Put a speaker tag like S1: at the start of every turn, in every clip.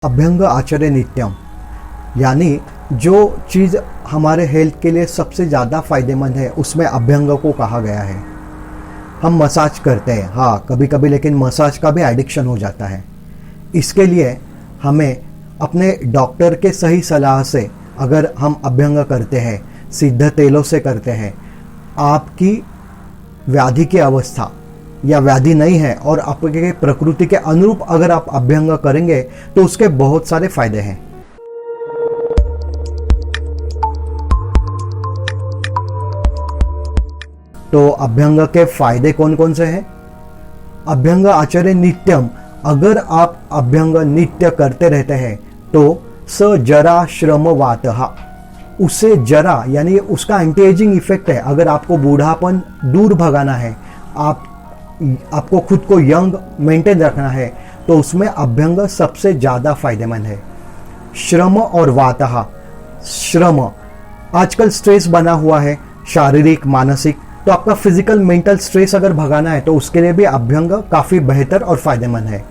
S1: अभ्यंग आचर्य नित्यम यानी जो चीज़ हमारे हेल्थ के लिए सबसे ज़्यादा फायदेमंद है उसमें अभ्यंग को कहा गया है। हम मसाज करते हैं, हाँ कभी कभी, लेकिन मसाज का भी एडिक्शन हो जाता है। इसके लिए हमें अपने डॉक्टर के सही सलाह से अगर हम अभ्यंग करते हैं, सिद्ध तेलों से करते हैं, आपकी व्याधि की अवस्था या व्याधि नहीं है और आपके प्रकृति के अनुरूप अगर आप अभ्यंग करेंगे तो उसके बहुत सारे फायदे हैं। तो अभ्यंग के फायदे कौन कौन से हैं? अभ्यंग आचर्य नित्यम, अगर आप अभ्यंग नित्य करते रहते हैं तो स जरा श्रम वातः, उससे जरा यानी उसका एंटी एजिंग इफेक्ट है। अगर आपको बूढ़ापन दूर भगाना है, आपको खुद को यंग मेंटेन रखना है, तो उसमें अभ्यंग सबसे ज़्यादा फायदेमंद है। श्रम और वातः, श्रम, आजकल स्ट्रेस बना हुआ है शारीरिक मानसिक, तो आपका फिजिकल मेंटल स्ट्रेस अगर भगाना है तो उसके लिए भी अभ्यंग काफ़ी बेहतर और फायदेमंद है।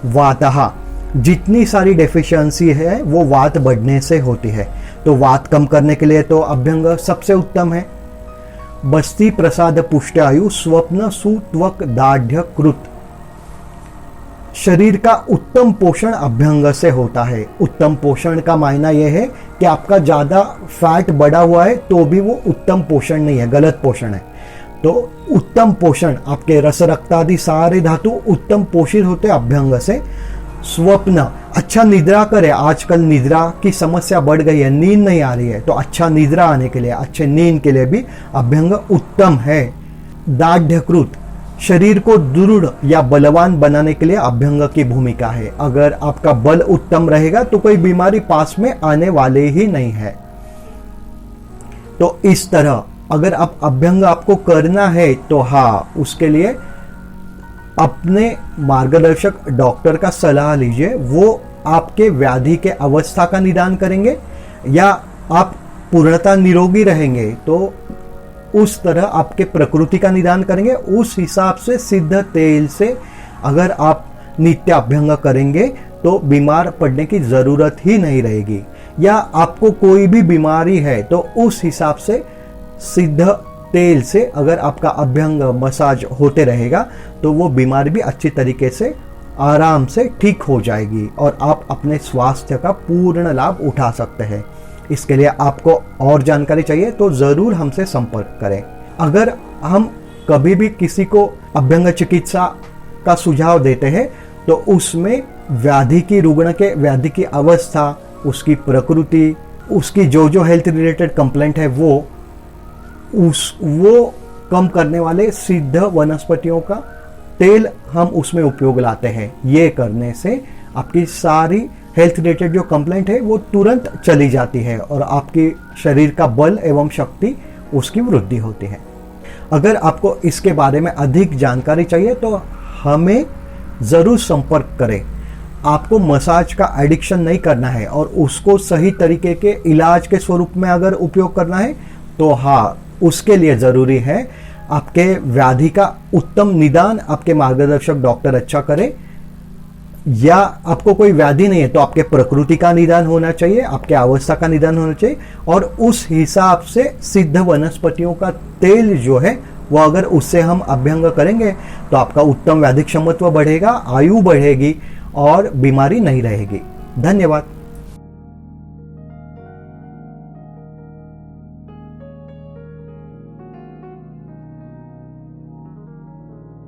S1: वातः, जितनी सारी डेफिशिएंसी है वो वात बढ़ने से होती है, तो वात कम करने के लिए तो अभ्यंग सबसे उत्तम है। बस्ती प्रसाद पुष्टायु स्वप्न सुत्वक दाढ़ कृत, शरीर का उत्तम पोषण अभ्यंग से होता है। उत्तम पोषण का मायना यह है कि आपका ज़्यादा फैट बढ़ा हुआ है तो भी वो उत्तम पोषण नहीं है, गलत पोषण है। तो उत्तम पोषण, आपके रस रक्त आदि सारे धातु उत्तम पोषित होते अभ्यंग से। स्वप्न, अच्छा निद्रा करे, आजकल निद्रा की समस्या बढ़ गई है, नींद नहीं आ रही है, तो अच्छा निद्रा आने के लिए, अच्छे नींद के लिए भी अभ्यंग उत्तम है। दाढ़कृत, शरीर को दृढ़ या बलवान बनाने के लिए अभ्यंग की भूमिका है। अगर आपका बल उत्तम रहेगा तो कोई बीमारी पास में आने वाले ही नहीं है। तो इस तरह अगर आप अभ्यंग आपको करना है तो हाँ, उसके लिए अपने मार्गदर्शक डॉक्टर का सलाह लीजिए। वो आपके व्याधि के अवस्था का निदान करेंगे, या आप पूर्णतः निरोगी रहेंगे तो उस तरह आपके प्रकृति का निदान करेंगे। उस हिसाब से सिद्ध तेल से अगर आप नित्य अभ्यंग करेंगे तो बीमार पड़ने की जरूरत ही नहीं रहेगी। या आपको कोई भी बीमारी है तो उस हिसाब से सिद्ध तेल से अगर आपका अभ्यंग मसाज होते रहेगा तो वो बीमारी भी अच्छी तरीके से आराम से ठीक हो जाएगी और आप अपने स्वास्थ्य का पूर्ण लाभ उठा सकते हैं। इसके लिए आपको और जानकारी चाहिए तो ज़रूर हमसे संपर्क करें। अगर हम कभी भी किसी को अभ्यंग चिकित्सा का सुझाव देते हैं तो उसमें व्याधि की रुग्ण के व्याधि की अवस्था, उसकी प्रकृति, उसकी जो हेल्थ रिलेटेड कंप्लेंट है वो कम करने वाले सिद्ध वनस्पतियों का तेल हम उसमें उपयोग लाते हैं। ये करने से आपकी सारी हेल्थ रिलेटेड जो कंप्लेंट है वो तुरंत चली जाती है और आपके शरीर का बल एवं शक्ति उसकी वृद्धि होती है। अगर आपको इसके बारे में अधिक जानकारी चाहिए तो हमें ज़रूर संपर्क करें। आपको मसाज का एडिक्शन नहीं करना है और उसको सही तरीके के इलाज के स्वरूप में अगर उपयोग करना है तो हाँ, उसके लिए ज़रूरी है आपके व्याधि का उत्तम निदान आपके मार्गदर्शक डॉक्टर अच्छा करे। या आपको कोई व्याधि नहीं है तो आपके प्रकृति का निदान होना चाहिए, आपके अवस्था का निदान होना चाहिए, और उस हिसाब से सिद्ध वनस्पतियों का तेल जो है वो अगर उससे हम अभ्यंग करेंगे तो आपका उत्तम व्याधि क्षमत्व बढ़ेगा, आयु बढ़ेगी और बीमारी नहीं रहेगी। धन्यवाद।